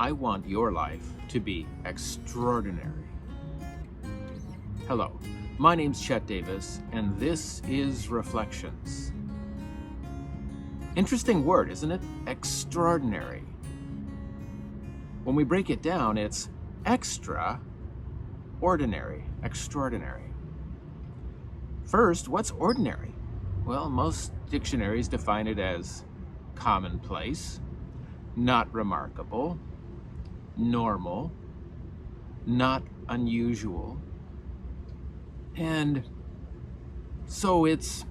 I want your life to be extraordinary. Hello, my name's Chet Davis, and this is Reflections. Interesting word, isn't it? Extraordinary. When we break it down, it's extraordinary. First, what's ordinary? Well, most dictionaries define it as commonplace, not remarkable, normal, not unusual. And so it's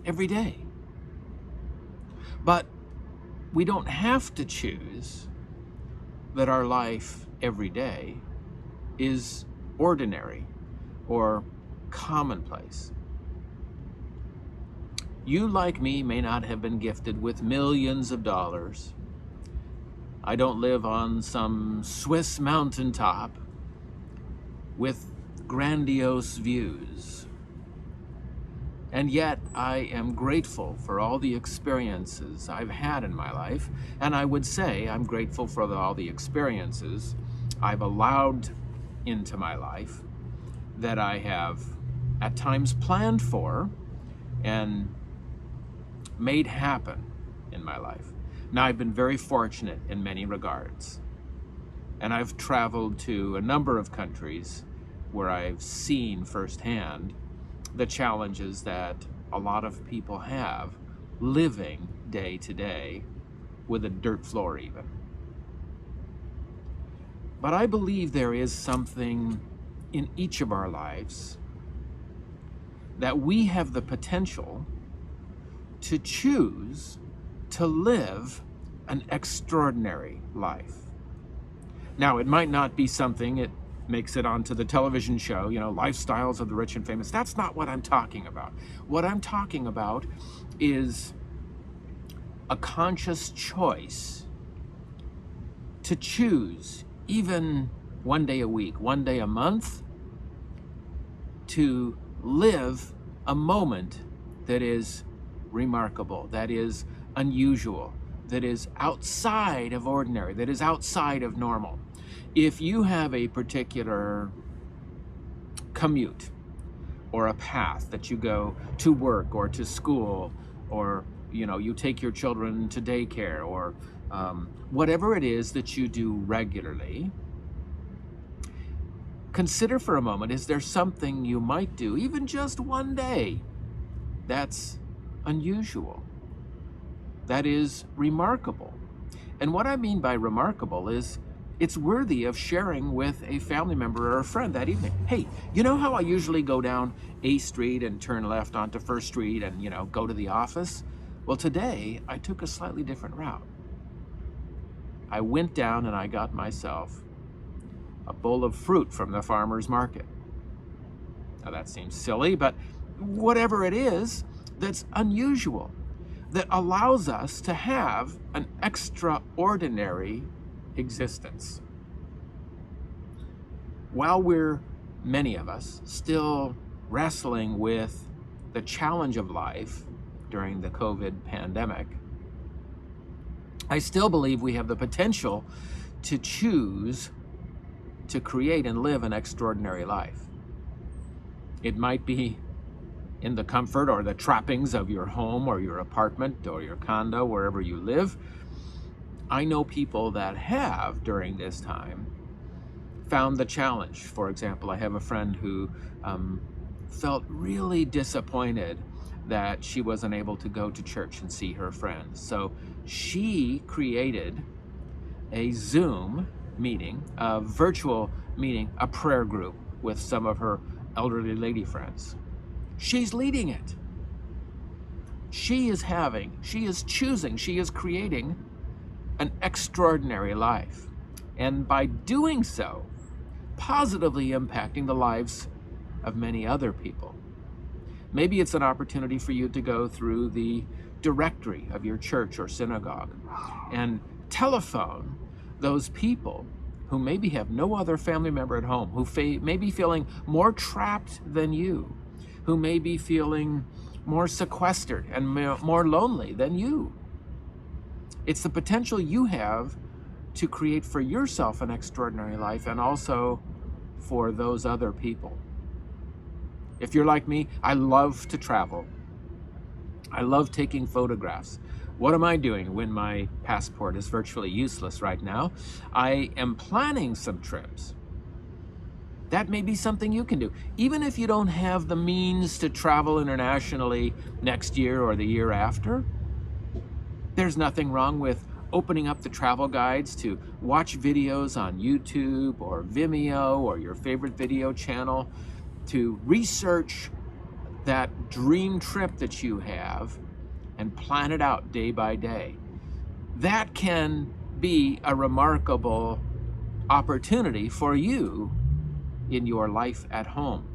every day. But we don't have to choose that our life every day is ordinary or commonplace. You, like me, may not have been gifted with millions of dollars. I don't live on some Swiss mountaintop with grandiose views. And yet I am grateful for all the experiences I've had in my life, and I would say I'm grateful for all the experiences I've allowed into my life that I have at times planned for and made happen in my life. Now, I've been very fortunate in many regards, and I've traveled to a number of countries where I've seen firsthand the challenges that a lot of people have living day to day with a dirt floor even. But I believe there is something in each of our lives that we have the potential to choose to live an extraordinary life. Now, it might not be something that makes it onto the television show, Lifestyles of the Rich and Famous. That's not what I'm talking about. What I'm talking about is a conscious choice to choose, even one day a week, one day a month, to live a moment that is remarkable, that is unusual, that is outside of ordinary, that is outside of normal. If you have a particular commute or a path that you go to work or to school, or you take your children to daycare, or whatever it is that you do regularly, consider for a moment, is there something you might do, even just one day, that's unusual, that is remarkable? And what I mean by remarkable is it's worthy of sharing with a family member or a friend that evening. Hey, you know how I usually go down A Street and turn left onto First Street and, go to the office? Well, today I took a slightly different route. I went down and I got myself a bowl of fruit from the farmer's market. Now that seems silly, but whatever it is that's unusual, that allows us to have an extraordinary existence. While many of us, still wrestling with the challenge of life during the COVID pandemic, I still believe we have the potential to choose to create and live an extraordinary life. It might be in the comfort or the trappings of your home or your apartment or your condo, wherever you live. I know people that have, during this time, found the challenge. For example, I have a friend who felt really disappointed that she wasn't able to go to church and see her friends. So she created a Zoom meeting, a virtual meeting, a prayer group with some of her elderly lady friends. She's leading it. She is choosing, she is creating an extraordinary life. And by doing so, positively impacting the lives of many other people. Maybe it's an opportunity for you to go through the directory of your church or synagogue and telephone those people who maybe have no other family member at home, who may be feeling more trapped than you, who may be feeling more sequestered and more lonely than you. It's the potential you have to create for yourself an extraordinary life and also for those other people. If you're like me, I love to travel. I love taking photographs. What am I doing when my passport is virtually useless right now? I am planning some trips. That may be something you can do. Even if you don't have the means to travel internationally next year or the year after, there's nothing wrong with opening up the travel guides to watch videos on YouTube or Vimeo or your favorite video channel, to research that dream trip that you have and plan it out day by day. That can be a remarkable opportunity for you in your life at home.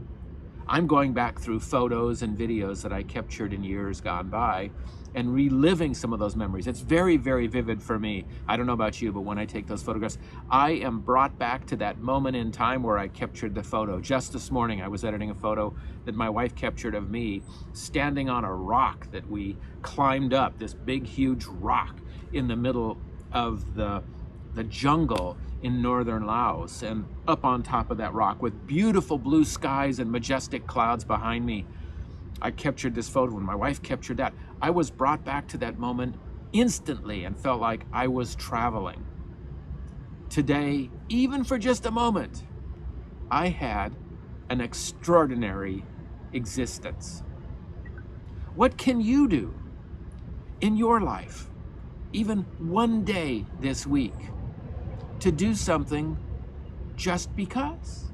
I'm going back through photos and videos that I captured in years gone by and reliving some of those memories. It's very, very vivid for me. I don't know about you, but when I take those photographs, I am brought back to that moment in time where I captured the photo. Just this morning, I was editing a photo that my wife captured of me standing on a rock that we climbed up, this big, huge rock in the middle of the jungle in northern Laos, and up on top of that rock with beautiful blue skies and majestic clouds behind me. I captured this photo. When my wife captured that, I was brought back to that moment instantly and felt like I was traveling. Today, even for just a moment, I had an extraordinary existence. What can you do in your life, even one day this week, to do something just because?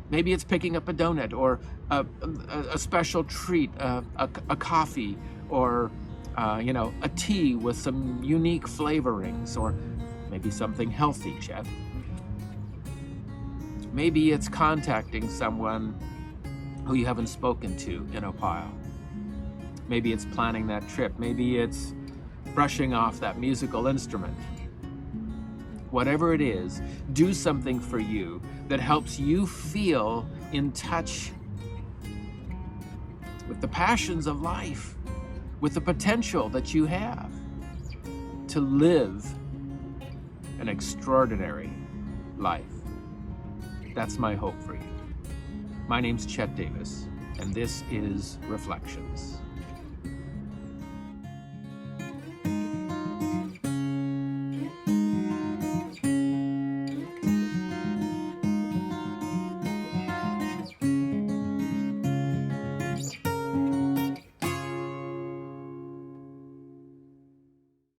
Maybe it's picking up a donut or a special treat, a coffee, or a tea with some unique flavorings, or maybe something healthy, Chet. Maybe it's contacting someone who you haven't spoken to in a while. Maybe it's planning that trip. Maybe it's brushing off that musical instrument. Whatever it is, do something for you that helps you feel in touch with the passions of life, with the potential that you have to live an extraordinary life. That's my hope for you. My name's Chet Davis, and this is Reflections.